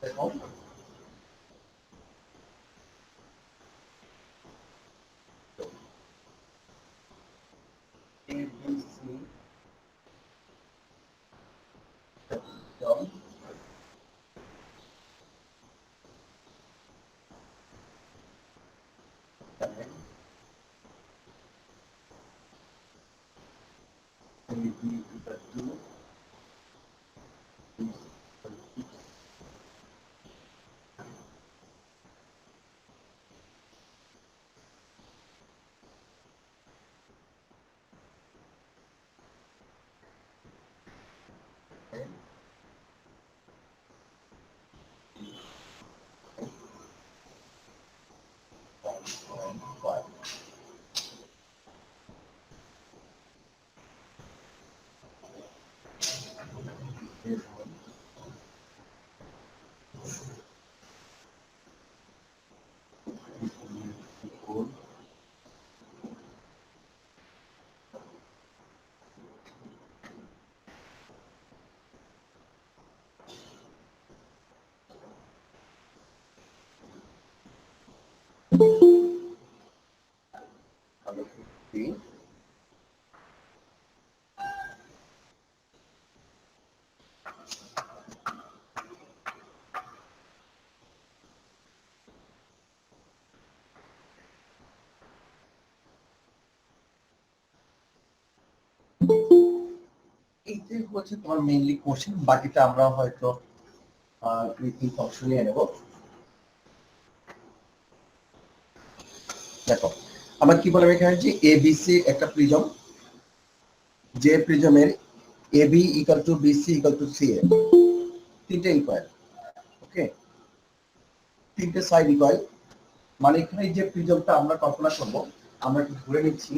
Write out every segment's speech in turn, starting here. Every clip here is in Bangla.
দেখো ABC এইটাই হচ্ছে তোমার মেইনলি কোশ্চেন, বাকিটা আমরা হয়তো কৃত্রিম অপশন নিয়ে নেব। দেখো আমরা কি বললাম এখানে যে এবিসি একটা প্রিজম, যে প্রিজমের AB equal to BC equal to CA, তিনটে ইকুয়াল, ওকে, তিনটে সাইড ইকুয়াল। মানে এখানে যে প্রিজমটা আমরা কল্পনা করব, আমরা ধরে নিচ্ছি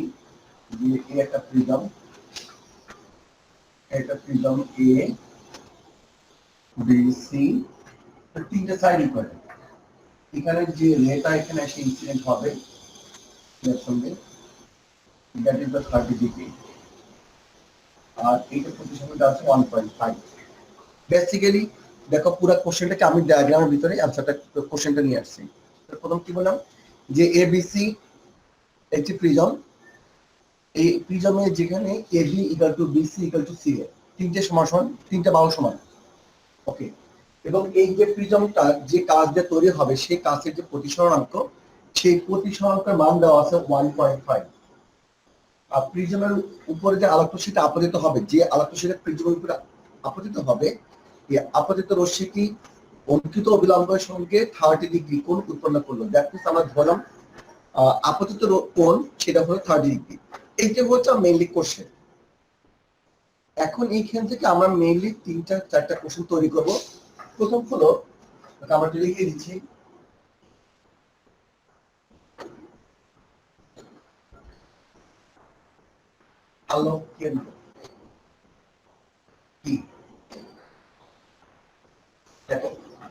যে এই একটা প্রিজম, একটা প্রিজম এ বি সি, তিনটে সাইড ইকুয়াল। এখানে যে রেটা এখানে এসে ইনসিডেন্ট হবে এর সঙ্গে, দ্যাট ইজ দ্য 30 ডিগ্রি, আর এইটা প্রতিসংখ্যাটা আছে 1.5। বেসিক্যালি দেখো পুরো কোশ্চেনটাকে আমি ডায়াগ্রামের ভিতরে আনসারটা কোশ্চেনটা নিয়ে আসছি। প্রথম কি বললাম যে এবিসি একটি প্রিজম, এই প্রিজমে যেখানে AB equal to BC equal to C A, তিনটে সমান, তিনটে বাহু সমান, ওকে। এবং এই যে প্রিজমটা যে কাজ দিয়ে তৈরি হবে সেই কাজের যে প্রতিসরণাঙ্ক, সেই প্রতিসরণাঙ্কের মান দেওয়া আছে 1.5। আর প্রিজমের উপরে যে আলোকরশ্মিটা আপতিত হবে, যে আলোকরশ্মিটা প্রিজমের উপরে আপতিত হবে, এই আপতিত রশ্মিটি অঙ্কিত অবিলম্বের সঙ্গে 30 ডিগ্রি কোণ উৎপন্ন করলো। দ্যাট মিন্স আমরা ধরলাম আপতিত কোণ সেটা হলো 30 ডিগ্রি। এইটা হচ্ছে মেইনলি কোশ্চেন। এখন এইখান থেকে আমরা মেইনলি 3-4টা কোশ্চেন তৈরি করব। প্রথম হলো, আমরা লিখে দিচ্ছি, আলোক কেন্দ্র কি? দেখো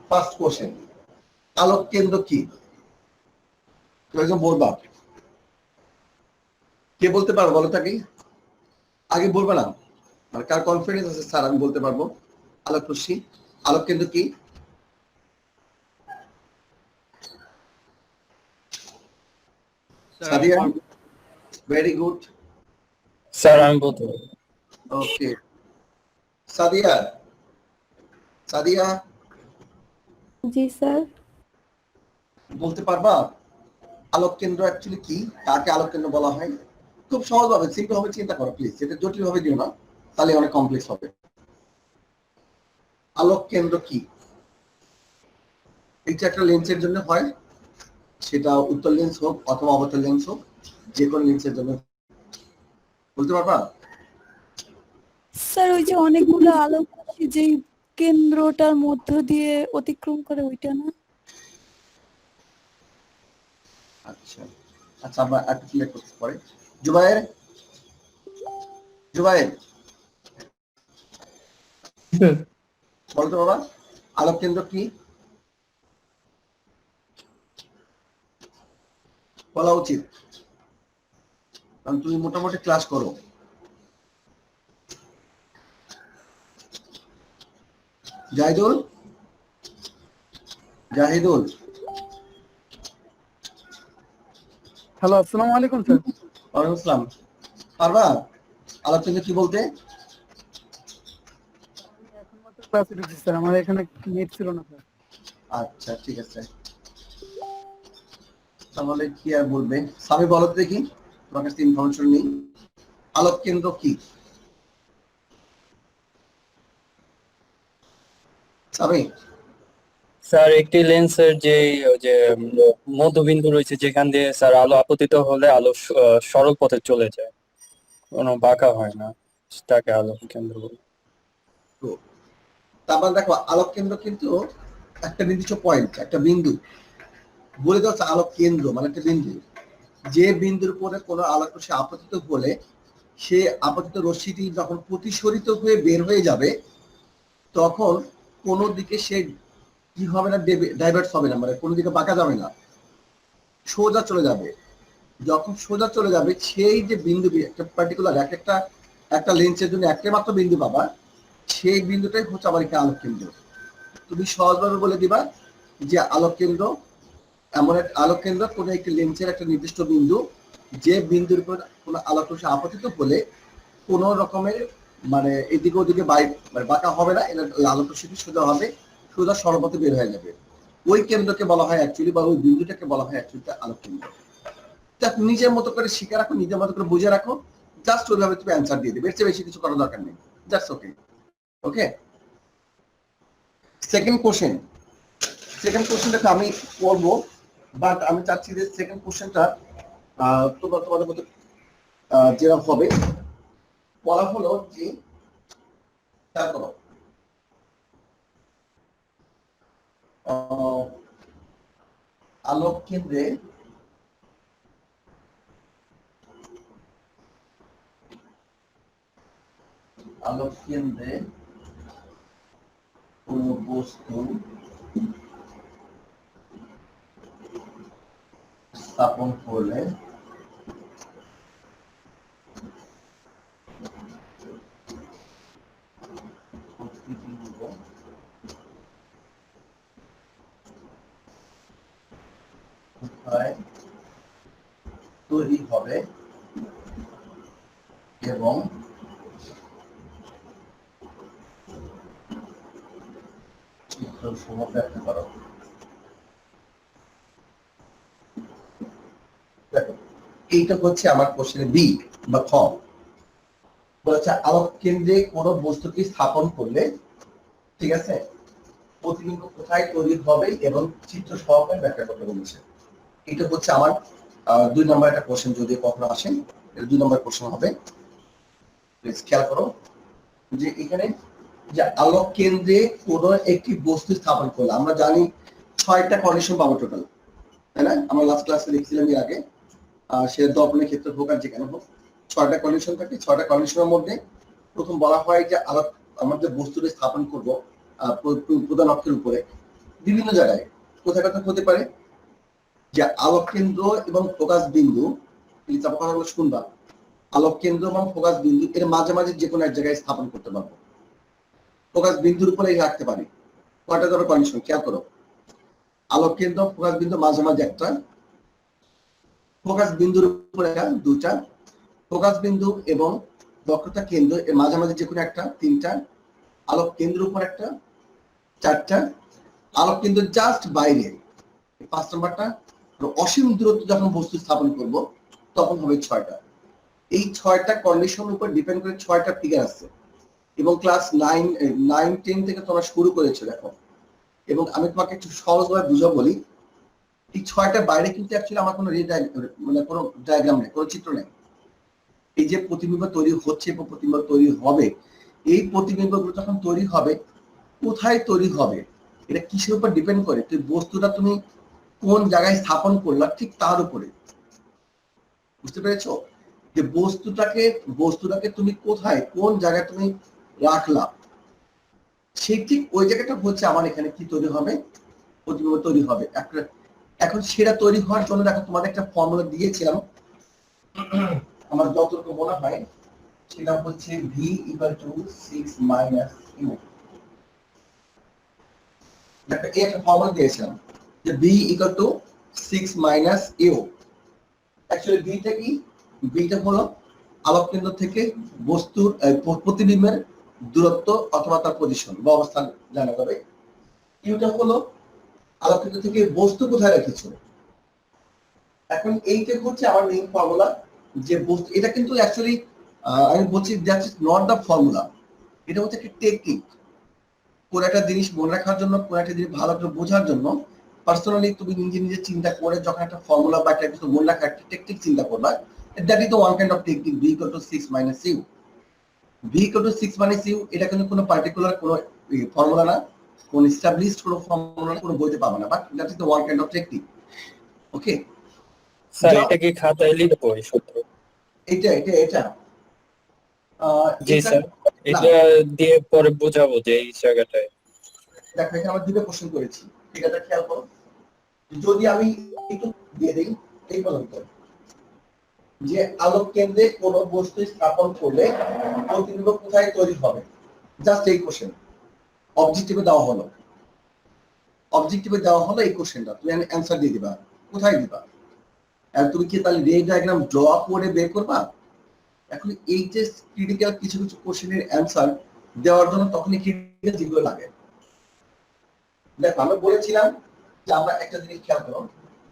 ফার্স্ট কোশ্চেন, আলোক কেন্দ্র কি? বলবা, কে বলতে পারো বলো তাকে, আগে বলবে না, মানে কার কনফিডেন্স আছে স্যার আমি বলতে পারবো আলোক রশ্মি, আলোক কেন্দ্র কি? সাদিয়া, ভেরি গুড স্যার আমি বলতে পারবো। ওকে সাদিয়া, সাদিয়া জি স্যার। বলতে পারবা আলোক কেন্দ্র অ্যাকচুয়ালি কি, কাকে আলোক কেন্দ্র বলা হয়? খুব সহজ ভাবে সিম্পল ভাবে চিন্তা করো প্লিজ, এটা জটিল ভাবে দিও না, তাহলে অনেক কমপ্লেক্স হবে। আলোক কেন্দ্র কি? এইটা একটা লেন্সের জন্য হয়, সেটা উত্তল লেন্স হোক অথবা অবতল লেন্স হোক, যে কোনো লেন্সের জন্য। বলতে পারবা? স্যার ওই যে অনেকগুলো আলোক যে কেন্দ্রটার মধ্য দিয়ে অতিক্রম করে ওইটা না? আচ্ছা আচ্ছা, আমরা একটু ক্লিয়ার করতে পারি। জুবায়ের, জুবায়ের বলতো বাবা আলোক কেন্দ্র কি বলা উচিত, কারণ তুমি মোটামুটি ক্লাস করো। জাহিদুল, জাহিদুল, হ্যালো, আসসালামু আলাইকুম স্যার। ওয়ালাইকুম আসসালাম। পারবা আলোচনা কি বলতে? এখন মাত্র ক্লাসে ঢুকছি স্যার, আমার এখানে নেট ছিল না স্যার। আচ্ছা ঠিক আছে, তাহলে কি আর বলবে? সামি বলো তো দেখি, তোমার কাছে ইনফরমেশন নেই। আলোক কেন্দ্র কি সামি? স্যার একটি লেন্সের যে মধ্যবিন্দু রয়েছে যেখান দিয়ে স্যার আলো আপতিত হলে আলো সরল পথে চলে যায়, কোনো বাঁকা হয় না, তাকে আলোক কেন্দ্র বলে। তো তারপর দেখো আলোক কেন্দ্র কিন্তু একটা নির্দিষ্ট পয়েন্ট, একটা বিন্দু বলে দেওয়া হচ্ছে আলোক কেন্দ্র মানে একটা বিন্দু, যে বিন্দুর উপরে কোনো আলোক রশ্মি আপতিত হলে সে আপতিত রশ্মিটি যখন প্রতিসরিত হয়ে বের হয়ে যাবে তখন কোনো দিকে সে কি হবে না, ডাইভার্ট হবে না, মানে কোনো দিকে বাঁকা যাবে না, সোজা চলে যাবে। যখন সোজা চলে যাবে সেই যে বিন্দু, একটা পার্টিকুলার একটা লেন্সের জন্য একটা মাত্র বিন্দু পাবা, সেই বিন্দুটাই হচ্ছে আমার একটা আলোক কেন্দ্র। তুমি সহজভাবে বলে দিবা যে আলোক কেন্দ্র এমন একটা আলোক কেন্দ্র কোনো একটি লেন্সের একটা নির্দিষ্ট বিন্দু, যে বিন্দুর উপর কোনো আলোক রশ্মি আপতিত হলে কোনো রকমের মানে এদিকে ওদিকে মানে বাঁকা হবে না, এটা আলোক রশ্মিটি সোজা হবে, সোজা সরলপথে বের হয়ে যাবে। ওই কেন্দ্রকে বলা হয় অ্যাকচুয়ালি, বা ওই বিন্দুটাকে বলা হয় অ্যাকচুয়ালি আলোক কেন্দ্র। তা নিজের মতো করে শিখে রাখো, নিজের মতো করে বুঝে রাখো, জাস্ট ওইভাবে তুমি অ্যান্সার দিয়ে দেবে, এর চেয়ে বেশি কিছু করার দরকার নেই। Just okay. Okay, second question. Second কোশ্চেনটাকে আমি করবো, বাট আমি চাচ্ছি যে সেকেন্ড কোশ্চেনটা তোমাদের মধ্যে যেরকম হবে বলা হলো যে খেয়াল করো, আলোক কেন্দ্রে কোন বস্তু স্থাপন করলে প্রতিবিম্ব কোথায় তৈরি হবে এবং চিত্রসহ ব্যাখ্যা করো। দেখো এইটা হচ্ছে আমার কোশ্চেনের বি বা খ। বলেছে আলোক কেন্দ্রে কোনো বস্তুকে স্থাপন করলে, ঠিক আছে, প্রতিবিম্ব কোথায় তৈরি হবে এবং চিত্র সহকারে ব্যাখ্যা করতে বলেছে। এটা হচ্ছে আমার 2 নম্বর একটা কোশ্চেন, যদি কখনো আসেন এটা 2 নম্বর কোশ্চেন হবে। প্লিজ খেয়াল করো যে এখানে যে আলোক কেন্দ্রে কোনো একটি বস্তু স্থাপন করলে আমরা জানি 6টা কন্ডিশন পাবো টোটাল, তাই না? আমরা লাস্ট ক্লাসে লিখছিলাম এর আগে, সে দর্পণের ক্ষেত্রে হোক আর যেখানে হোক 6টা কন্ডিশন থাকে। 6টা কন্ডিশনের মধ্যে প্রথম বলা হয় যে আলোক, আমরা যে বস্তুটা স্থাপন করবো প্রধান অক্ষের উপরে বিভিন্ন জায়গায়, কোথায় কোথায় হতে পারে যে আলোক কেন্দ্র এবং ফোকাস বিন্দু, প্লিজ আমার কথাগুলো শুনবা, আলোক কেন্দ্র এবং ফোকাস বিন্দু এর মাঝে মাঝে যে কোনো এক জায়গায় স্থাপন করতে পারবো, ফোকাস বিন্দুর উপরেই রাখতে পারি। কয়টা ধরো কন্ডিশন খেয়াল করো, আলোক কেন্দ্র ফোকাস বিন্দু মাঝে মাঝে একটা, ফোকাস বিন্দুর উপরে দুটা, ফোকাস বিন্দু এবং বক্রতা কেন্দ্র এর মাঝামাঝি যে কোনো একটা তিনটা, আলোক কেন্দ্রের উপর একটা চারটা, আলোক কেন্দ্র জাস্ট বাইরে 5 নম্বরটা, অসীম দূরত্ব যখন বস্তু স্থাপন করব তখন হবে 6টা। এই 6টা কন্ডিশন উপর ডিপেন্ড করে 6টা ফিগার আছে, এবং ক্লাস 9 10 থেকে তোমরা শুরু করেছো দেখো। এবং আমি তোমাকে একটু সহজভাবে বুঝাবো বলি, এই 6টার বাইরে কিন্তু অ্যাকচুয়ালি আমার কোনো মানে কোনো ডায়াগ্রাম নেই, কোনো চিত্র নেই। এই যে প্রতিবিম্ব তৈরি হচ্ছে এবং প্রতিবিম্ব তৈরি হবে, এই প্রতিবিম্বগুলো যখন তৈরি হবে কোথায় তৈরি হবে এটা কিসের উপর ডিপেন্ড করে, তুই বস্তুটা তুমি কোন জায়গায় স্থাপন করলা ঠিক তার উপরে। বুঝতে পেরেছো যে বস্তুটাকে তুমি কোথায় কোন জায়গায় তুমি রাখলা, সেই ঠিক ওই জায়গাটা হচ্ছে আমার এখানে কি তৈরি হবে, প্রতিবিম্ব তৈরি হবে। এখন সেটা তৈরি হওয়ার জন্য দেখো তোমাদের একটা ফর্মুলা দিয়েছিলাম, আমার যতটুকু মনে হয় সেটা হচ্ছে v = 6 - u। এই একটা ফর্মুলা দিয়েছিলাম যে b equal to 6 minus u. Actually beta কি? বিটা হলো আলোক কেন্দ্র থেকে বস্তুর প্রতিবিম্বের দূরত্ব অথবা তার পজিশন বা অবস্থান জানা যাবে। ইউটা হলো আলোক কেন্দ্র থেকে বস্তু কোথায় রেখেছো। এখন এইটা হচ্ছে আমার মেইন ফর্মুলা যে বস্তু, এটা কিন্তু অ্যাকচুয়ালি আমি বলছি that is not the formula, এটা হচ্ছে একটা টেকনিক। কোন একটা জিনিস মনে রাখার জন্য, কোন একটা জিনিস ভালো করে বোঝার জন্য পার্সোনালি তুমি নিজে নিজে চিন্তা করে যখন একটা ফর্মুলা বা একটা কিছু মনে রাখার একটা টেকনিক চিন্তা করবা, that is the one kind of technique. B equal to 6 minus u. B equal to 6 minus u, এটা কিন্তু কোনো পার্টিকুলার কোনো ফর্মুলা না, কোন এস্টাবলিশড কোনো ফর্মুলা না, কোনো বইতে পাবে না, but that is the one kind of technique. Okay sir এটা কি খাতায় লিখবো এই সূত্র? এটা এটা এটা জি স্যার, এটা দিয়ে পরে বোঝাবো যে এই জায়গাটায়। দেখো এখানে আমরা দুটো কোশ্চেন করেছি, ঠিক আছে? খেয়াল করো, যদি আমি একটু দিয়ে দিই এই পর্যন্ত যে আলোক কেন্দ্রে কোন বস্তু স্থাপন করলে প্রতিবিম্ব কোথায় তৈরি হবে, জাস্ট এই কোশ্চেন অবজেক্টিভে দেওয়া হলো, অবজেক্টিভে দেওয়া হলো এই কোশ্চেনটা, তুমি অ্যান্সার দিয়ে দিবা, কোথায় দিবা? আর তুমি কি তাহলে রে ডায়াগ্রাম ড্র করে বের করবা? এখন এই যে ক্রিটিক্যাল কিছু কিছু কোশ্চেনের অ্যান্সার দেওয়ার জন্য তখনই ক্রিটিক্যাল যেগুলো লাগে। দেখো আমরা বলেছিলাম যে আমরা একটা জিনিস খেয়াল করো,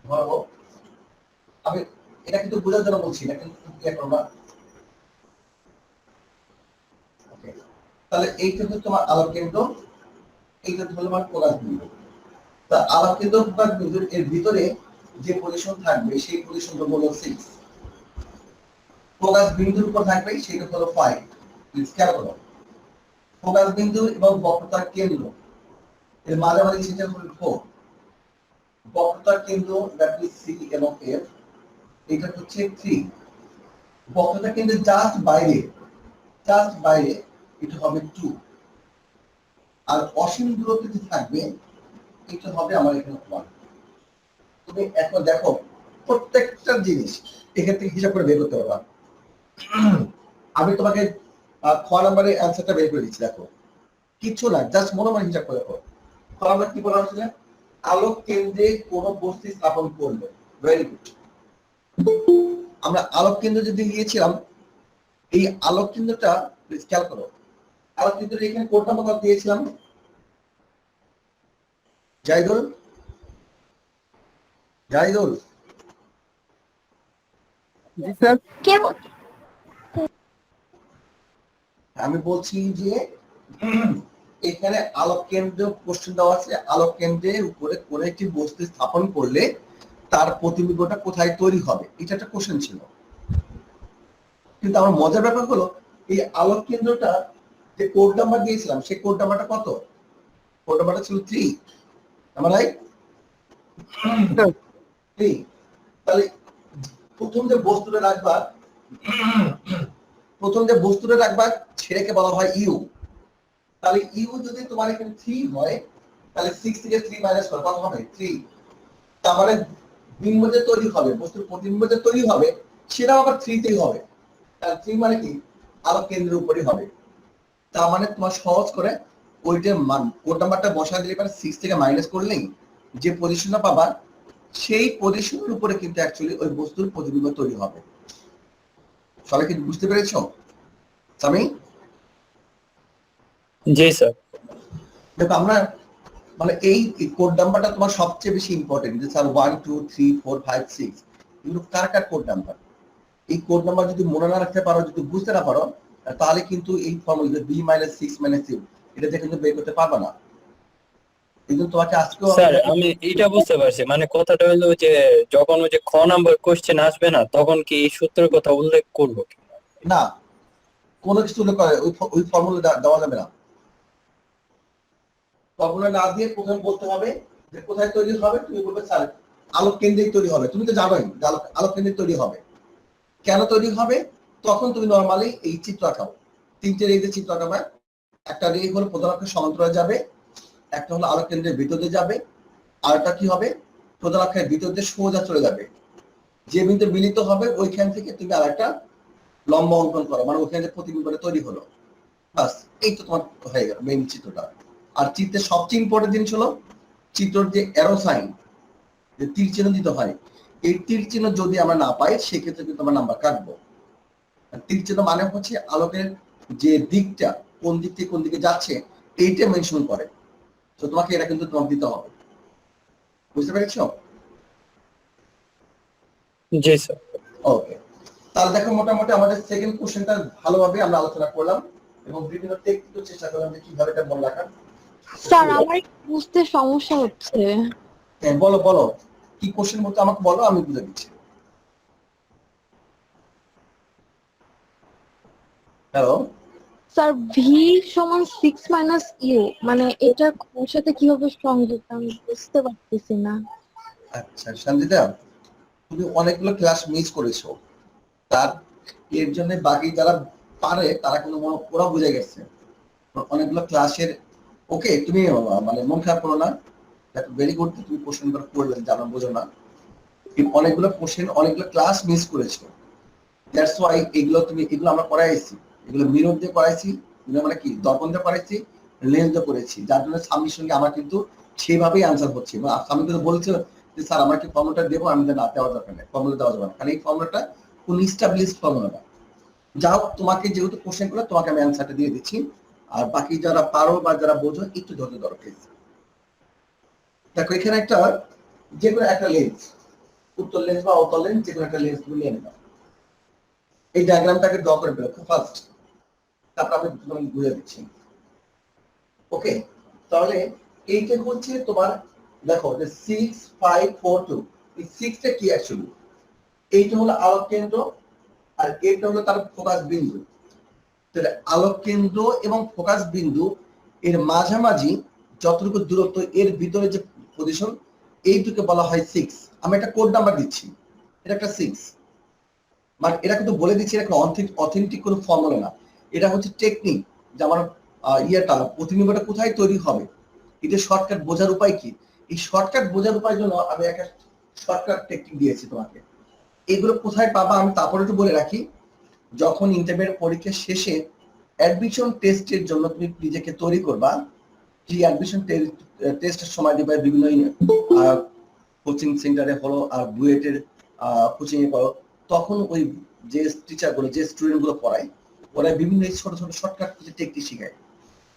ধরো আমি এটা কিন্তু বোঝার জন্য বলছি না, কিন্তু ক্লিয়ার করবা। তাহলে এইটা হচ্ছে তোমার আলোক কেন্দ্র, এইটা হলো তোমার ফোকাস বিন্দু। তা আলোক কেন্দ্র ফোকাস বিন্দু এর ভিতরে যে পজিশন থাকবে সেই পজিশনটা হলো 6, ফোকাস বিন্দুর উপর থাকবে সেটা হলো 5। প্লিজ খেয়াল করো, ফোকাস বিন্দু এবং বক্রতার কেন্দ্র এর মাঝামাঝি সেটা হলো 4, বক্রতার কেন্দ্র দ্যাট ইজ সি এবং এফ, এটা হচ্ছে 3, বক্রতার কেন্দ্রের জাস্ট বাইরে এটা হবে 2, আর অসীম দূরত্বে যে থাকবে এটা হবে আমার এখানে 1। তুমি এখন দেখো প্রত্যেকটা জিনিস এখান থেকে হিসাব করে বের করতে পারবা। আমি তোমাকে খ নাম্বারে অ্যান্সারটা বের করে দিচ্ছি, দেখো কিছু না, জাস্ট মনে মনে হিসাব করে দেখো। খ নাম্বার কি বলা হচ্ছে? আলোক কেন্দ্রে কোন বস্তু স্থাপন করলে। Very good. আমরা আলোক কেন্দ্র যদি নিয়েছিলাম, এই আলোক কেন্দ্রটা প্লিজ খেয়াল করো, আলোক কেন্দ্র এখানে কোড নাম্বার দিয়েছিলাম জাইদুল, জাইদুল জি স্যার। আমি বলছি যে এখানে আলোক কেন্দ্র কোশ্চেন দেওয়া আছে, আলোক কেন্দ্রের উপরে কোন একটি বস্তু স্থাপন করলে তার প্রতিবিম্বটা কোথায় তৈরি হবে, এটা একটা কোশ্চেন ছিল। কিন্তু আমার মজার ব্যাপার হলো এই আলোক কেন্দ্রটা যে কোড নাম্বার দিয়েছিলাম সেই কোড নাম্বারটা কত? কোড নাম্বারটা ছিল 3, আমার রাইট? 3। তাহলে প্রথম যে বস্তুটা রাখবা সেটাকে বলা হয় ইউ। তাহলে ইউ যদি তোমার এখানে 3 হয় তাহলে 6 থেকে 3 মাইনাস করো, কত হবে? 3। তার মানে বিম্ব যে তৈরি হবে, বস্তুর প্রতিবিম্ব যে তৈরি হবে সেটাও আবার 3 তেই হবে। তাহলে 3 মানে কি? আলোক কেন্দ্রের উপরই হবে। তার মানে তোমার সহজ করে ওইটার মান কোড নাম্বারটা বসায় দিলে পারে 6 থেকে মাইনাস করলেই যে পজিশনটা পাবা সেই পজিশনের উপরে কিন্তু অ্যাকচুয়ালি ওই বস্তুর প্রতিবিম্ব তৈরি হবে। সবাই কি বুঝতে পেরেছো? আমি জি স্যার। দেখো আমরা মানে এই কোড নাম্বারটা তোমার সবচেয়ে বেশি ইম্পর্টেন্ট, যে স্যার 1 2 3 4 5 6 এগুলো কার কোড নাম্বার। এই কোড নাম্বার যদি মনে না রাখতে পারো, যদি বুঝতে না পারো, তাহলে কিন্তু এই formula b minus 6 minus u এটা দেখে কিন্তু বের করতে পারবে না। কিন্তু তোমাকে আজকেও স্যার আমি এটা বুঝতে পারছি, মানে কথাটা হলো যে যখন ওই যে খ নাম্বার কোশ্চেন আসবে না তখন কি এই সূত্রের কথা উল্লেখ করবো? না, কোনো কিছু উল্লেখ করে ওই ফর্মুলা দেওয়া যাবে না। ফর্মুলা না দিয়ে প্রথমে বলতে হবে যে কোথায় তৈরি হবে, তুমি বলবে স্যার আলোক কেন্দ্রেই তৈরি হবে। তুমি তো জানোই যে আলোক কেন্দ্রে তৈরি হবে, কেন তৈরি হবে? তখন তুমি নরমালি এই চিত্র আঁকাও, 3টে রে চিত্র আঁকাবে। একটা রে হলো প্রধানকের সমান্তরালে যাবে, একটা হলো আলোক কেন্দ্রের ভিতর দিয়ে যাবে, আর একটা কি হবে? প্রধানকের ভিতর দিয়ে সোজা চলে যাবে। যে বিন্দু মিলিত হবে ওইখান থেকে তুমি আরেকটা লম্ব অঙ্কন করো, মানে ওইখানে প্রতিবিম্বটা তৈরি হলো। বাস, এই তো তোমার হয়ে গেল মেইন চিত্রটা। আর চিত্রের সবচেয়ে ইম্পর্টেন্ট জিনিস হলো চিত্রের যে অ্যারো সাইন, যে তীর চিহ্ন দিতে হয়, এই তীর চিহ্ন যদি আমরা না পাই সেক্ষেত্রে কিন্তু আমরা নাম্বার কাটবো। তীর চিহ্ন মানে হচ্ছে আলোকের যে দিকটা কোন দিক থেকে কোন দিকে যাচ্ছে এইটা মেনশন করে। তো তোমাকে এটা কিন্তু তোমাকে দিতে হবে, বুঝতে পেরেছ? জি স্যার। ওকে, তাহলে দেখো মোটামুটি আমাদের সেকেন্ড কোশ্চেনটা ভালোভাবে আমরা আলোচনা করলাম এবং বিভিন্ন টেকনিক চেষ্টা করলাম যে কিভাবে এটা মনে রাখা। স্যার আমার একটু বুঝতে সমস্যা হচ্ছে। হ্যাঁ বলো বলো, কি কোশ্চেন বলতে আমাকে বলো, আমি বুঝে দিচ্ছি। হ্যালো স্যার ভি সমান 6 - ইউ, মানে এটা কোন সাথে কিভাবে সংযুক্ত আমি বুঝতে পারতেছি না। আচ্ছা সঞ্জিতা, তুমি অনেকগুলো ক্লাস মিস করেছো, তার এর জন্য বাকি যারা পারে তারা কিন্তু ওরা বুঝে গেছে অনেকগুলো ক্লাসের। ওকে, তুমি মানে মন খারাপ করো না, ভেরি গুড, তুমি কোশ্চেন গুলো করলে জানো বোঝো না, অনেকগুলো কোশ্চেন অনেকগুলো ক্লাস মিস করেছো। দ্যাটস ওয়াই এগুলো আমরা করাইছি, এগুলো মিরর দিয়ে করাইছি, মানে কি দর্পণ দিয়ে করাইছি, লেন্স দিয়ে করেছি, যার জন্য স্বামীর সঙ্গে আমার কিন্তু সেভাবেই আনসার হচ্ছে। এবং স্বামী কিন্তু বলছে যে স্যার আমার কি ফর্মুলাটা দেবো, আমি না দেওয়া দরকার নেই, ফর্মুলা দেওয়া যাবে না, কারণ এই ফর্মুলাটা কোন ইস্টাবলিশড ফর্মুলা না। যা হোক, তোমাকে যেহেতু কোশ্চেন করলে তোমাকে আমি অ্যান্সারটা দিয়ে দিচ্ছি, আর বাকি যারা পারো বা যারা বোঝো একটু ধৈর্য ধরো প্লিজ। দেখো এখানে একটা যে কোনো একটা লেন্স, উত্তর লেন্স বা অতল লেন্স, যে কোনো একটা লেন্স তুমি নিয়ে নেবা। এই ডায়াগ্রামটাকে ড্র করে ফেলো খুব ফাস্ট, তারপর আমি তোমাকে বুঝে দিচ্ছি। ওকে, তাহলে এইটা হচ্ছে তোমার, দেখো যে 6 5 4 2, এই 6টা কি অ্যাকচুয়ালি? এইটা হলো আলোক কেন্দ্র আর এটা হলো তার ফোকাস বিন্দু। তাহলে আলোক কেন্দ্র এবং ফোকাস বিন্দু এর মাঝামাঝি যতটুকু দূরত্ব, এর ভিতরে যে পজিশন, এইটুকে বলা হয় 6। আমি একটা কোড নাম্বার দিচ্ছি, এটা একটা 6, মানে এটা কিন্তু বলে দিচ্ছি, এটা অথেন্টিক কোনো ফর্মুলা না, এটা হচ্ছে টেকনিক যে আমার ইয়েটা প্রতিবিম্বটা কোথায় তৈরি হবে, এটা শর্টকাট বোঝার উপায় কি। এই শর্টকাট বোঝার উপায়ের জন্য আমি একটা শর্টকাট টেকনিক দিয়েছি তোমাকে। এগুলো কোথায় পাবা আমি তারপরে একটু বলে রাখি। যখন ইন্টারমিডিয়েট পরীক্ষা শেষে অ্যাডমিশন টেস্টের জন্য তুমি নিজেকে তৈরি করবা, যে অ্যাডমিশন টেস্টের সময় দিবে বিভিন্ন কোচিং সেন্টারে হলো আর বুয়েটের কোচিং এ করো, তখন ওই যে টিচারগুলো যে স্টুডেন্টগুলো পড়ায় ওরা বিভিন্ন ছোট ছোট শর্টকাট কিছু টেকনিক শেখায়।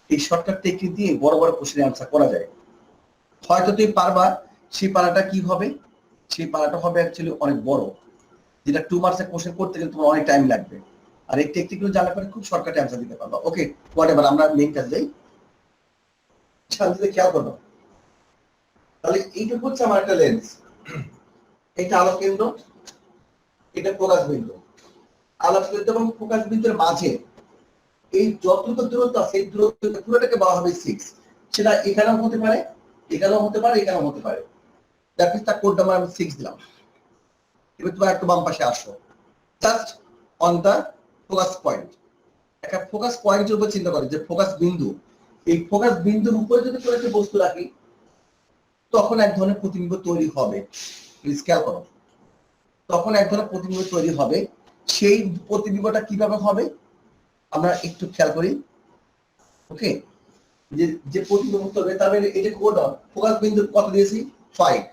এই শর্টকাট টেকনিক দিয়ে বড় বড় কোশ্চেন আনসার করা যায়। হয়তো তুমি পারবা, সেই পারাটা কি হবে, সেই পারাটা হবে অ্যাকচুয়ালি অনেক বড়, যেটা 2 মার্কসের কোশ্চেন করতে গেলে তোমার অনেক টাইম লাগবে। আর এই টেকনিকগুলো জানার পরে খুব শর্টকাটে আনসার দিতে পারবা। ওকে, হোয়াটএভার, আমরা মেইন কাজ যাই, শান্তিতে খেয়াল করো। তাহলে এইটুকু হচ্ছে আমার একটা লেন্স, এটা আলোক কেন্দ্র, এটা ফোকাস বিন্দু। আলোক কেন্দ্র এবং ফোকাস বিন্দুর মাঝে এই যতটুকু দূরত্ব আছে, এই দূরত্ব পুরোটাকে বলা হবে 6। সেটা এখানেও হতে পারে, এখানেও হতে পারে, এখানেও হতে পারে। দ্যাট মিন্স তার কোড নাম্বার আমি 6 দিলাম। এবার তোমরা একটু বাম পাশে আসো, just on the focus point. একটা ফোকাস পয়েন্টের উপর চিন্তা করে যে ফোকাস বিন্দু, এই ফোকাস বিন্দুর উপরে যদি কোনো একটা বস্তু রাখি তখন এক ধরনের প্রতিবিম্ব তৈরি হবে। প্লিজ খেয়াল করো, তখন এক ধরনের প্রতিবিম্ব তৈরি হবে। সেই প্রতিবিম্বটা কিভাবে হবে আমরা একটু খেয়াল করি। ওকে, যে যে প্রতিবিম্ব তৈরি হবে, তার মানে এটা কোড ফোকাস বিন্দু কত দিয়েছি 5।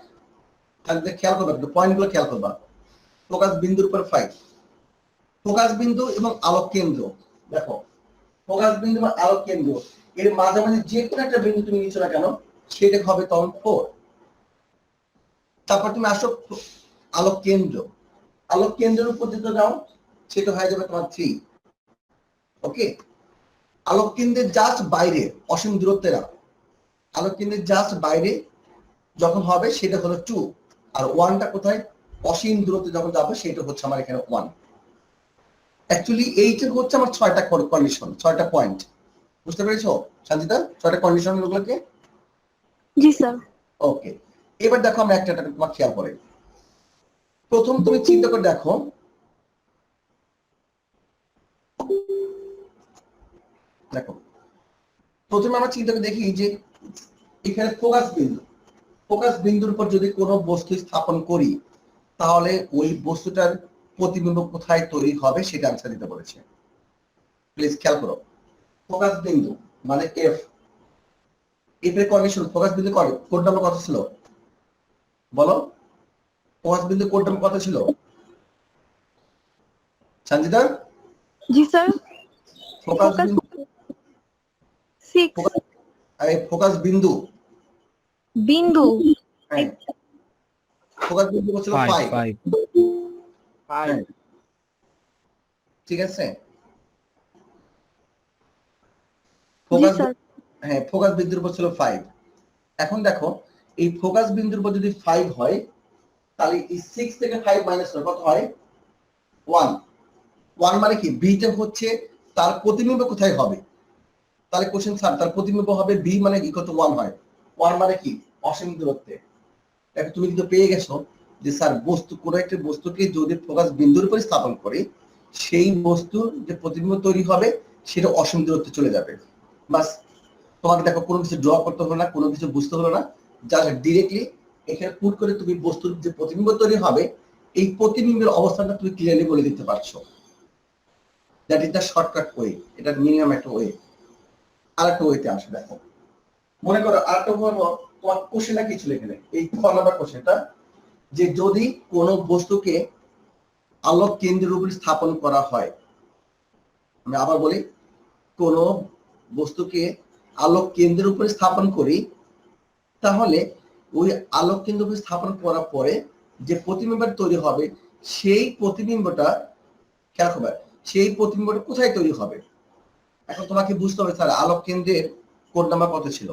তাহলে খেয়াল করবে, পয়েন্টগুলো খেয়াল করবা। ফোকাস বিন্দুর উপর 5, ফোকাস বিন্দু এবং আলোক কেন্দ্র, দেখো ফোকাস বিন্দু এবং আলোক কেন্দ্র এর মাঝামাঝি যে কোনো একটা বিন্দু তুমি নিচ্ছ না কেন সেটা হবে তখন 4। তারপর তুমি আসো আলোক কেন্দ্র, আলোক কেন্দ্রের উপর যেটা যাও সেটা হয়ে যাবে তোমার 3। ওকে, আলোক কেন্দ্রের জাস্ট বাইরে অসীম দূরত্বে রাখো, আলোক কেন্দ্রের জাস্ট বাইরে যখন হবে সেটা হলো 2, আর 1টা কোথায় অসীম দূরত্বে যখন যাবে সেটা হচ্ছে আমার এখানে 1। অ্যাকচুয়ালি এইটা হচ্ছে আমার 6টা কন্ডিশন, 6টা পয়েন্ট। বুঝতে পেরেছো শান্তিতা 6টা কন্ডিশন গুলোকে? জি স্যার। ওকে, এবার দেখো আমরা একটা তোমার খেয়াল করে, প্রথম তুমি চিন্তা করে দেখো, দেখো প্রথমে আমরা চিন্তা করে দেখি যে এখানে ফোকাস বিন্দু, ফোকাস বিন্দুর উপর যদি কোনো বস্তু স্থাপন করি তাহলে ওই বস্তুটার প্রতিবিম্ব কোথায় তৈরি হবে সেটা আনসার দিতে বলেছে। প্লিজ খেয়াল করো, ফোকাস বিন্দু মানে এফ, এবারে কন্ডিশন ফোকাস বিন্দু কোড নাম্বার কত ছিল বলো, ফোকাস বিন্দু কোড নাম্বার কত ছিল সঞ্জিতা? জি স্যার। ফোকাস ফোকাস বিন্দু 6 ফোকাস বিন্দু বিন্দু হ্যাঁ ফোকাস বিন্দু ছিল 5 5 হ্যাঁ ঠিক আছে। জি ফোকাস স্যার। হ্যাঁ ফোকাস বিন্দুর উপর ছিল 5। এখন দেখো এই ফোকাস বিন্দুর উপর যদি 5 হয় তাহলে এই 6 থেকে 5 মাইনাস করে কত হয় 1। 1 মানে কি বিটা হচ্ছে তার প্রতিবিম্ব কোথায় হবে, তাহলে কোশ্চেন স্যার তার প্রতিবিম্ব হবে বি মানে ইকুয়াল টু 1 হয়। 1 মানে কি অসীম দূরত্বে। দেখো তুমি কিন্তু পেয়ে গেছো যে স্যার বস্তু কোনো একটা বস্তুকে যদি ফোকাস বিন্দুর উপর স্থাপন করে সেই বস্তুর যে প্রতিবিম্ব তৈরি হবে সেটা অসীম দূরত্বে চলে যাবে। বাস তোমাকে দেখো কোনো কিছু ড্র করতে হলো না, কোনো কিছু বুঝতে হলো না, জাস্ট ডিরেক্টলি এখানে পুট করে তুমি বস্তুর যে প্রতিবিম্ব তৈরি হবে এই প্রতিবিম্বের অবস্থানটা তুমি ক্লিয়ারলি বলে দিতে পারছো। That is the shortcut way, এটা মিনিমাম একটা ওয়ে। আর একটা ওয়েতে আসে দেখো, মনে করো আর একটা হলো তোমার কোশ্চেনটা কি ছিল এখানে এই 6 নাম্বার কোশ্চেনটা, যে যদি কোনো বস্তুকে আলোক কেন্দ্রের উপর স্থাপন করা হয়, আমি আবার বলি কোন বস্তুকে আলোক কেন্দ্রের উপরে স্থাপন করি তাহলে ওই আলোক কেন্দ্রের উপরে স্থাপন করার পরে যে প্রতিবিম্বটা তৈরি হবে সেই প্রতিবিম্বটা খেয়াল করবে সেই প্রতিবিম্বটা কোথায় তৈরি হবে। এখন তোমাকে বুঝতে হবে স্যার আলোক কেন্দ্রের কোড নাম্বার কত ছিল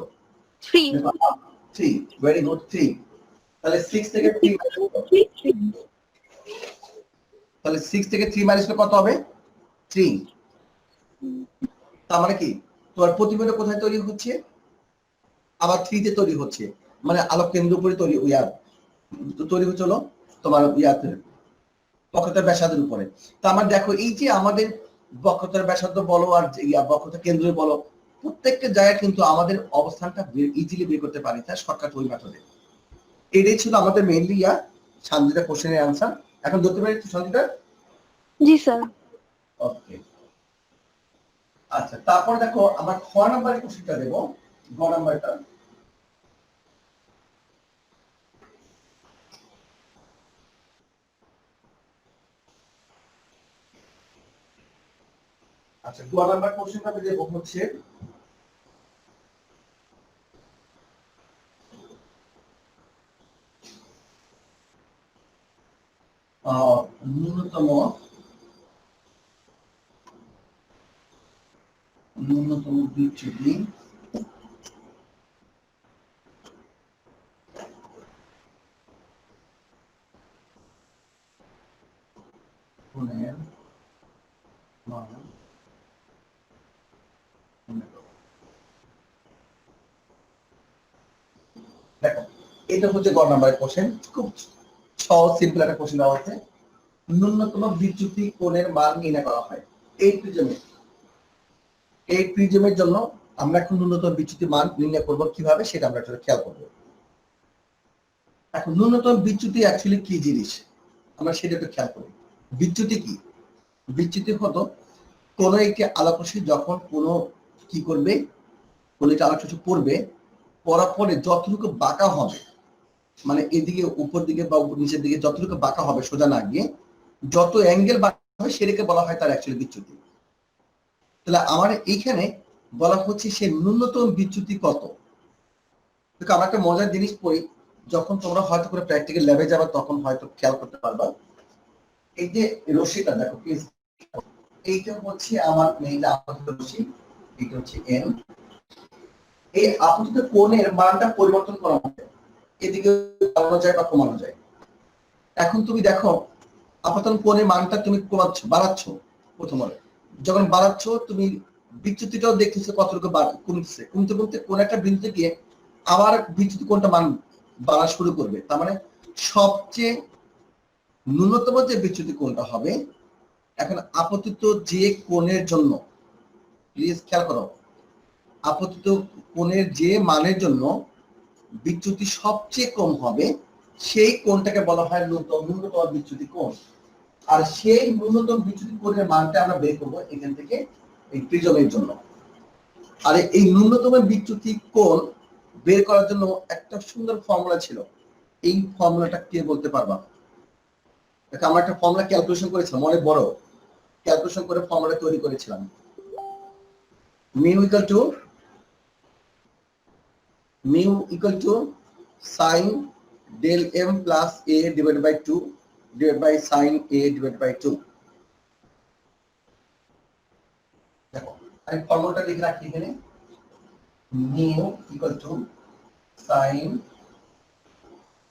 3 3 ভেরি গুড 3 তাহলে 6 থেকে 3 তাহলে 6 থেকে 3 মাইনাস কত হবে 3। তার মানে কি তোমার প্রতিবিম্বটা কোথায় তৈরি হচ্ছে আবার 3 তে তৈরি হচ্ছে, মানে আলোক কেন্দ্রের উপরে তৈরি তৈরি হচ্ছে হলো তোমার ইয়াতে বক্রতার ব্যাসার্ধের উপরে। তা আমার দেখো এই যে আমাদের বক্রতার ব্যাসার্ধ বলো আর বক্রতার কেন্দ্র বলো প্রত্যেকটা জায়গায় কিন্তু আমাদের অবস্থানটা ইজিলি বের করতে পারি তার শর্টকাট ওই মেথডে। এটাই ছিল আমাদের মেইনলি সঞ্জিতা কোশ্চেনের আনসার। এখন ধরতে পারি সঞ্জিতা? জি স্যার। ওকে আচ্ছা তারপর দেখো আমরা খ নাম্বারের কোশ্চেনটা দেবো, গ নাম্বারটা। আচ্ছা গ নাম্বার কোশ্চেনটা দেব হচ্ছে ন্যূনতম বিচ্যুতি কোণের মান দেখো এটা হচ্ছে গ নাম্বারের কোশ্চেন, খুব সহজ সিম্পল একটা কোশ্চেন দেওয়া হচ্ছে ন্যূনতম বিচ্যুতি কোণের মান নির্ণয় করা হয় এই প্রিজমের জন্য আমরা এখন ন্যূনতম বিচ্যুতি মান নির্ণয় করব কিভাবে সেটা আমরা একটু খেয়াল করব। এখন ন্যূনতম বিচ্যুতি অ্যাকচুয়ালি কি জিনিস আমরা সেটা একটু খেয়াল করি। বিচ্যুতি কি? বিচ্যুতি হলো কোনো একটি আলোকরশ্মি যখন কোনো কি করবে কোনো একটি আলোকরশ্মি পড়বে পড়ার পরে যতটুকু বাঁকা হবে মানে এদিকে উপর দিকে বা নিচের দিকে যতটুকু বাঁকা হবে সোজা না গিয়ে যত অ্যাঙ্গেল বাঁকা হবে সেটাকে বলা হয় তার অ্যাকচুয়ালি বিচ্যুতি। তাহলে আমার এইখানে বলা হচ্ছে সে ন্যূনতম বিচ্যুতি কত। আমরা একটা মজার জিনিস পড়ি যখন তোমরা হয়তো করে প্র্যাকটিক্যাল ল্যাবে যাবে তখন হয়তো খেয়াল করতে পারবা। এই যে রশ্মিটা দেখো প্লিজ, এইটা হচ্ছে আমার মেইন আপতিত রশ্মি, এটা হচ্ছে এন। এই আপতিত কোণের মানটা পরিবর্তন করা হবে, এদিকে বাড়ানো যায় বা কমানো যায়। এখন তুমি দেখো আপতন কোণের মানটা তুমি বাড়াচ্ছ, প্রথমে যখন বাড়াচ্ছ তুমি বিচ্যুতিটাও দেখতেছো কতটুকু কমতেছে, কমতে কমতে কোন একটা বিন্দুতে গিয়ে আবার বিচ্যুতি কোণটা মান বাড়া শুরু করবে। তার মানে সবচেয়ে ন্যূনতম যে বিচ্যুতি কোণটা হবে এখন আপতিত যে কোণের জন্য, প্লিজ খেয়াল করো, আপতিত কোণের যে মানের জন্য বিচ্যুতি সবচেয়ে কম হবে সেই কোণটাকে বলা হয় ন্যূনতম বিচ্যুতি কোণ। আর সেই ন্যূনতম বিচ্যুতি কোণের মানটা আমরা বের করবো এখান থেকে এই প্রিজমের জন্য। আর এই ন্যূনতম বিচ্যুতি কোণ বের করার জন্য একটা সুন্দর ফর্মুলা ছিল, এই ফর্মুলাটা কে বলতে পারবা? দেখো আমরা একটা ফর্মুলা ক্যালকুলেশন করেছিলাম, অনেক বড় ক্যালকুলেশন করে ফর্মুলা তৈরি করেছিলাম। Mu equal to sine del m plus a divide by 2 divide by sine a divide by 2। দেখো আমি ফর্মুলাটা লিখে রাখি এখানে, mu equal to sine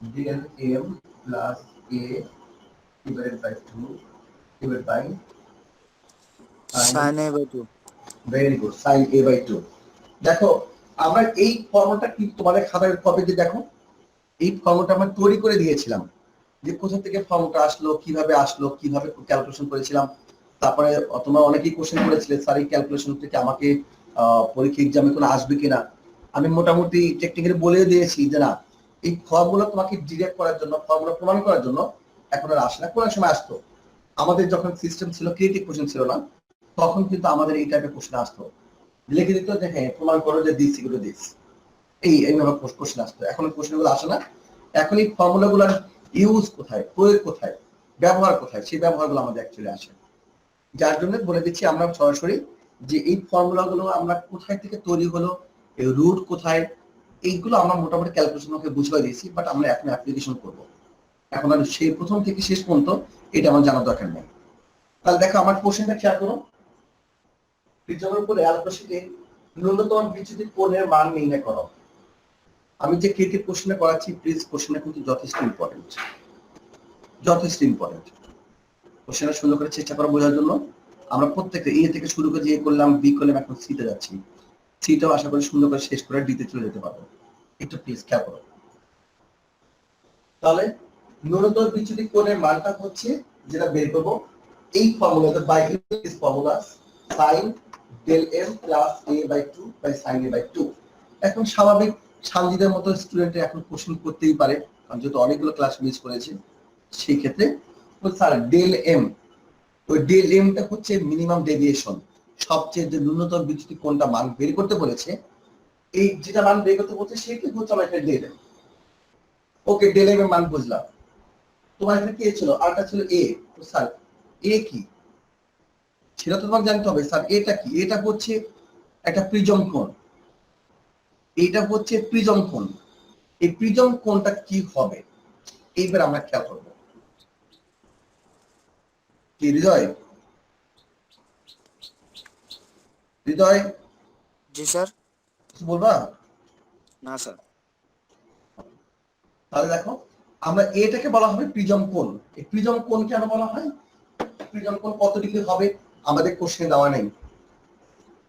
del m plus a divided by 2 divided by sin a by 2. very good sin a by 2। দেখো আমরা এই ফর্মুলাটা কি তোমাদের খাতায় কপিতে দেখো, এই ফর্মুলাটা আমরা তৈরি করে দিয়েছিলাম যে কোথা থেকে ফর্মুলাটা আসলো, কিভাবে ক্যালকুলেশন করেছিলাম। তারপরে তোমরা অনেকেই কোশ্চেন করেছিলে স্যার এই ক্যালকুলেশন থেকে আমাকে পরীক্ষা এক্সামে কোনো আসবে কিনা। আমি মোটামুটি টেকনিক্যালি বলে দিয়েছি যে না, এই ফর্মুলা তোমাকে ডিরেক্ট করার জন্য, ফর্মুলা প্রমাণ করার জন্য এখন আর আসে না, কোনো সময় আসতো। আমাদের যখন সিস্টেম ছিল, ক্রিয়েটিভ কোশ্চেন ছিল না, তখন কিন্তু আমাদের এই টাইপের কোশ্চেন আসতো, লিখে দিত যে হ্যাঁ প্রমাণ করো যে দিস ইকুয়াল টু দিস, এইভাবে কোশ্চেন আসতো। এখন কোশ্চেনগুলো আসে না, এখন এই ফর্মুলাগুলোর ইউজ কোথায়, প্রয়োগ কোথায়, ব্যবহার কোথায়, সেই ব্যবহারগুলো আমাদের অ্যাকচুয়ালি আসে। যার জন্য বলে দিচ্ছি আমরা সরাসরি যে এই ফর্মুলাগুলো আমরা কোথায় থেকে তৈরি হলো, এই রুট কোথায়, এইগুলো আমরা মোটামুটি ক্যালকুলেশনকে বুঝিয়ে দিয়েছি, বাট আমরা এখন অ্যাপ্লিকেশন করবো। এখন আর সেই প্রথম থেকে শেষ পর্যন্ত এটা আমার জানার দরকার নেই। তাহলে দেখো আমার কোশ্চেনটা খেয়াল করো, প্রিজমের উপর আলোকরশ্মিতে ন্যূনতম বিচ্যুতি কোণের মান নির্ণয় করো। আমি যে ক্রিয়েটিভ কোশ্চেনটা করাচ্ছি, প্লিজ কোশ্চেনটা কিন্তু যথেষ্ট ইম্পর্টেন্ট। কোশ্চেনটা সুন্দর করে চেষ্টা করো বোঝার জন্য। আমরা প্রত্যেকটা এ থেকে শুরু করে এ করলাম, বি করলাম, এখন সিতে যাচ্ছি। সিটাও আশা করি সুন্দর করে শেষ করে ডিতে চলে যেতে পারবো। একটু প্লিজ খেয়াল করো। তাহলে ন্যূনতম বিচ্যুতি কোণের মানটা হচ্ছে যেটা বের করবো এই ফর্মুলাতে, by this formula sin del m plus a by 2 by sin a by 2। এখন স্বাভাবিক সানজিদের মতো স্টুডেন্ট এখন কোশ্চেন করতেই পারে, কারণ যেহেতু অনেকগুলো ক্লাস মিস করেছে। সেই ক্ষেত্রে স্যার ডেল এম, ওই ডেল এমটা হচ্ছে মিনিমাম ডেভিয়েশন, সবচেয়ে যে ন্যূনতম বিচ্যুতি কোণটা মান বের করতে বলেছে, এই যেটা মান বের করতে বলছে সেটাই হচ্ছে আমার একটা ডেল এম। ওকে, ডেল এম এর মান বুঝলাম। তোমার এখানে কি ছিল, আরটা ছিল এ। তো স্যার এ কি সেটা তো তোমাকে জানতে হবে। স্যার এটা কি? এটা হচ্ছে একটা প্রিজম কোণ, এটা হচ্ছে প্রিজম কোণ। এই প্রিজম কোণটা কি হবে এইবার আমরা খেয়াল করবো। কি হৃদয়, জি স্যার। কিছু বলবা? না স্যার। তাহলে দেখো আমরা এটাকে বলা হবে প্রিজম কোণ। এই প্রিজম কোণ কেন বলা হয়? প্রিজম কোণ কত ডিগ্রি হবে আমাদের কোশ্চেনে দেওয়া নেই,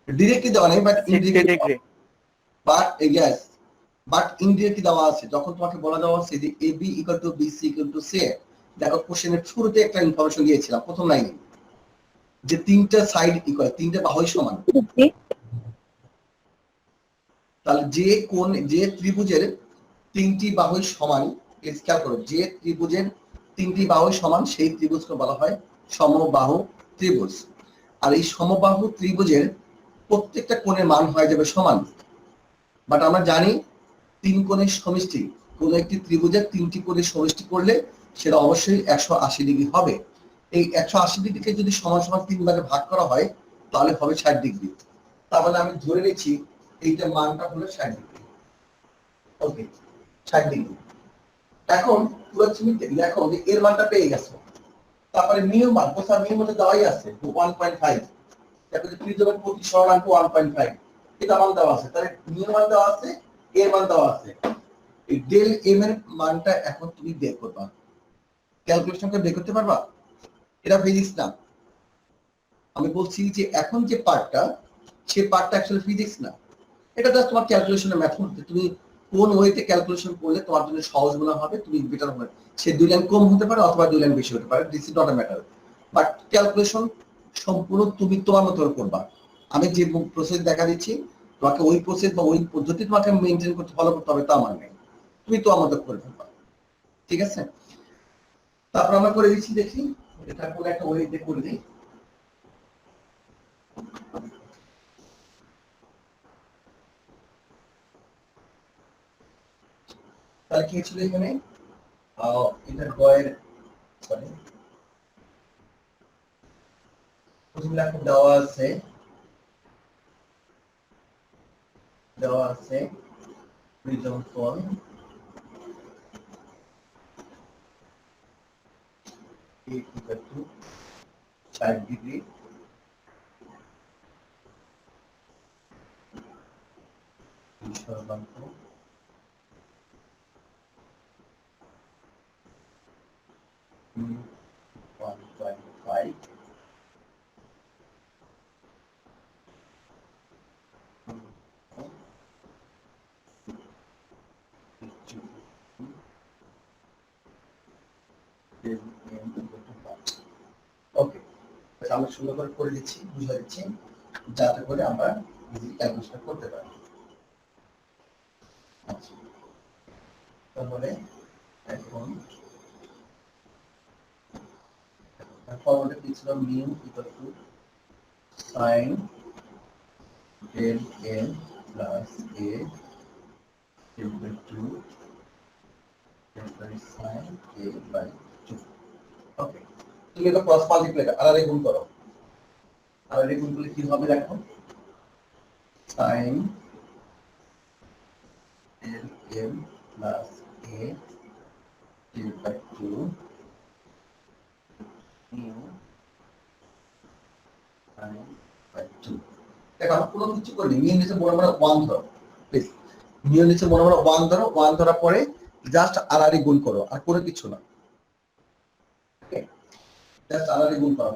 ডিরেক্টলি দেওয়া নেই, বাট 60 ডিগ্রি। বাট ইনডিরেক্টলি দেওয়া আছে। যখন তোমাকে বলা দেওয়া আছে যে A B equal to B C equal to C, দেখো কোশ্চেনের শুরুতে একটা ইনফরমেশন দিয়েছিলাম প্রথম লাইনে, যে তিনটা সাইড ইকুয়াল, তিনটা বাহুই সমান। তাহলে যে ত্রিভুজের তিনটি বাহুই সমান, খেয়াল করো, যে ত্রিভুজের তিনটি বাহুই সমান সেই ত্রিভুজকে বলা হয় সমবাহু ত্রিভুজ। আর এই সমবাহু ত্রিভুজের প্রত্যেকটা কোণের মান হয়ে যাবে সমান। বাট আমরা জানি তিন কোণের সমষ্টি, কোন একটি ত্রিভুজের তিনটি কোণের সমষ্টি করলে সেটা অবশ্যই 180 ডিগ্রি হবে। এই 180 ডিগ্রিকে যদি সমান সমান তিন ভাগে ভাগ করা হয় তাহলে হবে 60 ডিগ্রি। তাহলে আমি ধরে নিচ্ছি এইটা মানটা হলো 60 ডিগ্রি। ওকে, 60 ডিগ্রি। এখন পুরো তুমি দেখো যে এর মানটা পেয়ে গেছো। তারপরে মিউ মান, কোথায় মিউ মধ্যে দেওয়াই আছে 1.5। দেখো যে প্রিজমের প্রতি সরণাঙ্ক 1.5, এটা মান দেওয়া আছে। তাহলে মিউ মান দেওয়া আছে, এর মান দেওয়া আছে। এই ডেল এম এর মানটা এখন তুমি বের করবা, ক্যালকুলেশন করে বের করতে পারবা। এটা ফিজিক্স না, আমি বলছি যে এখন যে পার্টটা, সে পার্টটা অ্যাকচুয়ালি ফিজিক্স না, এটা জাস্ট তোমার ক্যালকুলেশনের মেথড। তুমি কোন ওয়েতে ক্যালকুলেশন করলে তোমার জন্য সহজ মনে হবে, তুমি বেটার হবে। সে 2 লাইন কম হতে পারে অথবা 2 লাইন বেশি হতে পারে, this is not a matter. But calculation সম্পূর্ণ তুমি তোমার মতো করবা। আমি যে প্রসেস দেখা দিচ্ছি তোমাকে ওই প্রসেস বা ওই পদ্ধতি তোমাকে মেনটেন করতে, ফলো করতে হবে তা মানে নেই, তুমি তোমার মতো করে ফেলবা। ঠিক আছে, তারপর আমরা করে দিচ্ছি, দেখি এটা কোন একটা ওয়েতে করে দিই। তাহলে কি ছিল এখানে এটা গয়ের সরি প্রথমে এখন দেওয়া আছে প্রিজম কোণ a equal to 5 ডিগ্রি সর্বাঙ্ক 1.5 ওকে আমরা সুন্দর করে দিচ্ছি বুঝিয়ে দিচ্ছি যাতে করে আমরা ইজিলি ক্যালকুলেশন করতে পারি আচ্ছা তাহলে এখন ফর্মুলা কি ছিল mu equal two sin del m plus a equal to sin a by 2 ওকে তুমি এটা ক্রস মাল্টিপ্লাই আর গুণ করো আর গুণ করলে কি হবে দেখো sin del m plus a divided by 2 mu sin by 2 দেখো আমরা কোনো কিছু করি মিউ নিচে মনে মনে 1 ধরো প্লিজ মিউ নিচে মনে মনে 1 ধরো 1 ধরার পরে জাস্ট আর গুণ করো আর কোনো কিছু না ওকে জাস্ট আর গুণ করো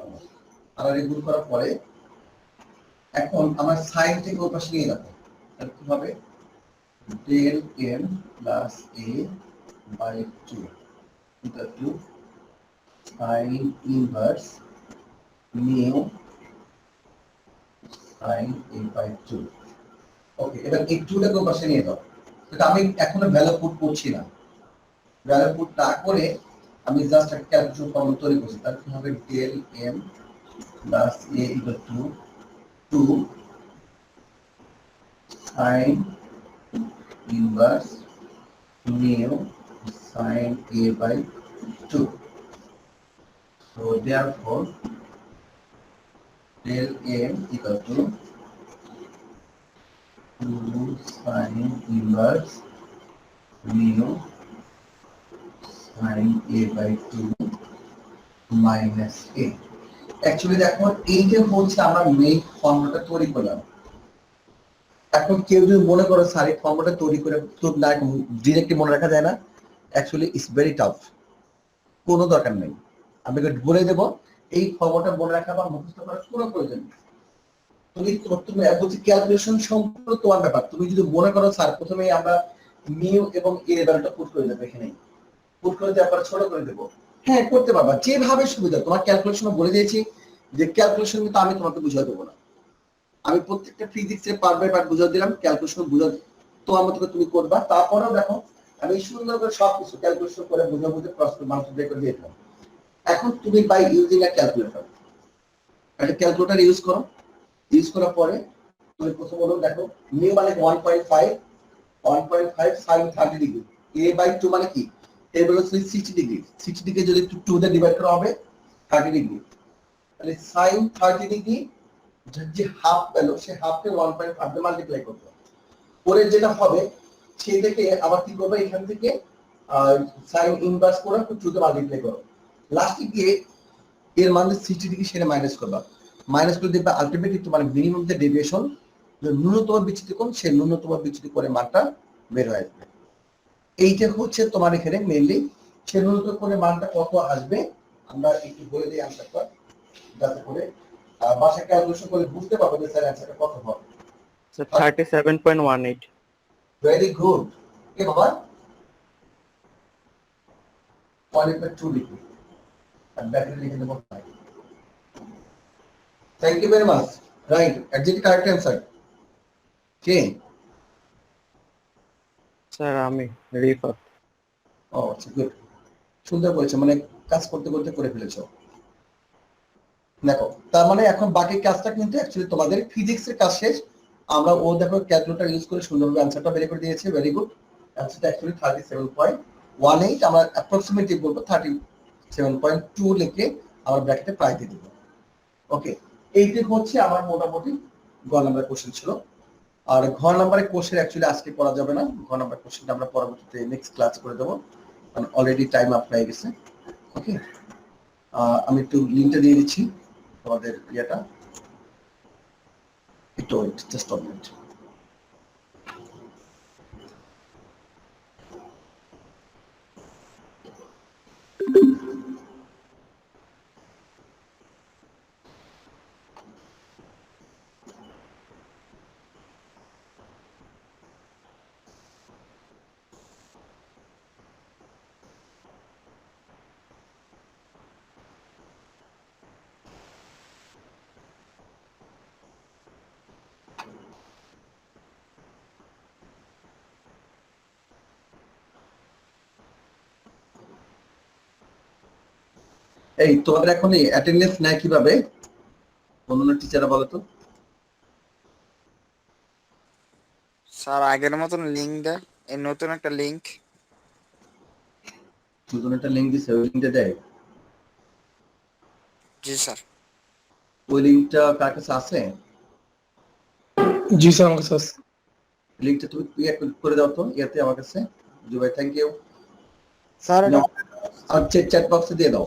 আর গুণ করার পরে এখন আমার সাইন থেকে ওই পাশে নিয়ে যাবো তাহলে কি হবে del m plus a by 2 equal to sin inverse mu sin a by 2 ওকে এবার এই 2 টাকে ওই পাশে নিয়ে যাও এটা আমি এখনো ভ্যালু পুট করছি না ভ্যালু পুট না করে আমি জাস্ট একটা ক্যালকুলেশন ফর্মুলা তৈরি করছি তার কি হবে del m plus a equal to 2 sin inverse mu sin a by 2 so therefore del m equal to 2 sin inverse mu sin a by 2 minus a actually দেখো এই যে হচ্ছে আমরা মেইন ফর্মুলাটা তৈরি করলাম এখন কেউ যদি মনে করো স্যার এই ফর্মুলাটা তৈরি করে তো না ডিরেক্টলি মনে রাখা যায় না অ্যাকচুয়ালি ইটস ভেরি টাফ কোনো দরকার নেই আমি বলে দেবো এই ফর্মুলাটা মনে রাখা বা মুখস্থ করার কোনো প্রয়োজন নেই তুমি বলছি ক্যালকুলেশন সম্পূর্ণ তোমার ব্যাপার তুমি যদি মনে করো স্যার প্রথমে আমরা মিউ এবং এ ভ্যালুটা পুট করে দেবো এখানে পুট করে দেওয়ার পর ছোট করে দেবো হ্যাঁ করতে পারবা যেভাবে সুবিধা তোমার ক্যালকুলেশন বলে দিয়েছি যে ক্যালকুলেশন কিন্তু আমি তোমাকে বুঝিয়ে দেবো না আমি প্রত্যেকটা ফিজিক্সে পার্ট বাই পার্ট বুঝিয়ে দিলাম ক্যালকুলেশন বুঝিয়ে তোমার মতো তুমি করবা তারপরেও দেখো আমি সুন্দর করে সবকিছু ক্যালকুলেশন করে বুঝে বুঝে ক্রস মাল্টিপ্লাই করে দিয়ে দিলাম এখন তুমি বাই ইউজিং আ ক্যালকুলেটর একটা ক্যালকুলেটর ইউজ করো ইউজ করার পরে তুমি প্রথম হলো দেখো মিউ মানে 1.5 sin 30 ডিগ্রি a বাই 2 মানে কি এর হলো 60 ডিগ্রি 60 ডিগ্রি যদি 2 দিয়ে ডিভাইড করা হবে 30 ডিগ্রি তাহলে sin 30 ডিগ্রি যে হাফ পেলো সে হাফকে 1.5 দিয়ে মাল্টিপ্লাই করতে পরে যেটা হবে সেই থেকে আবার কি করবে এখান থেকে sin ইনভার্স করে 2 দিয়ে মাল্টিপ্লাই করো লাস্টে গিয়ে এর মান 60 ডিগ্রি সেটা মাইনাস করবা মাইনাস করে দিবা আলটিমেটলি তোমার মিনিমাম যে ডেভিয়েশন যে ন্যূনতম বিচ্যুতি কোণ সেই ন্যূনতম বিচ্যুতি কোণের মানটা বের হয়ে আসবে এইটা হচ্ছে তোমার এখানে মেইনলি সেই ন্যূনতম কোণের মানটা কত আসবে আমরা একটু বলে দিই অ্যানসারটা যাতে করে বাসা ক্যালকুলেশন করে বুঝতে পারবে যে স্যার অ্যানসারটা কত হবে So 37.18. ভেরি গুড কে বাবা 1.2 ডিগ্রি আর ব্যাটারি লিখে দেবো Thank you very much. Right. Exactly correct answer. Okay. Sir, আমি রিফাত। Oh, it's good. সুন্দর বলেছো মানে কাজ করতে করতে করে ফেলেছো দেখো তার মানে এখন বাকি কাজটা কিন্তু অ্যাকচুয়ালি তোমাদের ফিজিক্সের কাজ শেষ আমরা ও দেখো ক্যালকুলেটর ইউজ করে সুন্দরভাবে অ্যানসারটা বের করে দিয়েছে ভেরি গুড অ্যান্সারটা অ্যাকচুয়ালি 37.18, আমরা অ্যাপ্রক্সিমেটলি বলবো 37.2 লিখে আমরা ব্র্যাকেটে প্রায় দিয়ে দেবো। ওকে, এইটি হচ্ছে আমার মোটামুটি গ নাম্বারের কোশ্চেন ছিল। আর ঘ নাম্বারের কোশ্চেন অ্যাকচুয়ালি আজকে করা যাবে না, ঘ নাম্বার কোশ্চেনটা আমরা পরবর্তীতে নেক্সট ক্লাস করে দেবো, কারণ অলরেডি টাইম আপ হয়ে গেছে। ওকে, আমি একটু লিঙ্কটা দিয়ে দিচ্ছি তোমাদের ইয়েটা, একটু ওয়েট, জাস্ট 1 মিনিট। এই তোমাদের এখন অ্যাটেন্ডেন্স নেয় কিভাবে, অন্য টিচাররা বলো তো? স্যার আগের মতন লিঙ্ক দেয়, এই নতুন একটা লিঙ্ক। নতুন একটা লিঙ্ক দিছে, ওই লিঙ্কটা দেয়? জি স্যার। ওই লিঙ্কটা কার কাছে আছে? জি স্যার আমার কাছে আছে। লিঙ্কটা তুমি ইয়ে করে দাও তো ইয়াতে আমার কাছে। জুবাই, থ্যাংক ইউ। স্যার আর চ্যাট বক্সে দিয়ে দাও।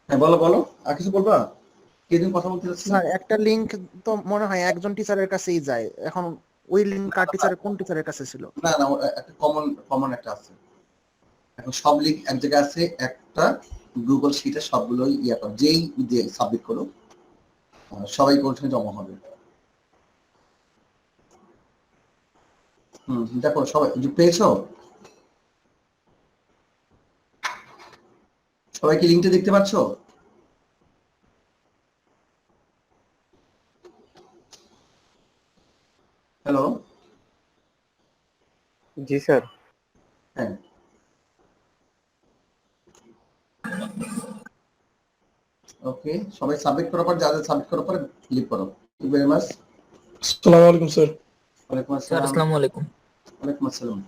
হ্যাঁ বলো বলো, আর কিছু বলবা? কে তুমি কথা বলতে চাচ্ছি? স্যার একটা লিংক তো মনে হয় একজন টিচারের কাছেই যায়, এখন ওই লিংক কার টিচারের কোন টিচারের কাছে ছিল? না না, একটা কমন একটা আছে। এখন সব লিঙ্ক এক জায়গায় আছে, একটা গুগল শিটে সবগুলোই ইয়ে করো, যেই দিয়ে সাবমিট করো সবাই কোনখানে জমা হবে। দেখো সবাই পেয়েছো? সবাই কি লিঙ্কটা দেখতে পাচ্ছো? হ্যালো? জি স্যার। হ্যাঁ, ওকে, সবাই সাবমিট করার পর, যাদের সাবমিট করার পর ক্লিক করো। Thank you very much. আসসালামু আলাইকুম স্যার। ওয়ালাইকুম স্যার আসসালাম। আসসালামু আলাইকুম। ওয়ালাইকুম আসসালাম।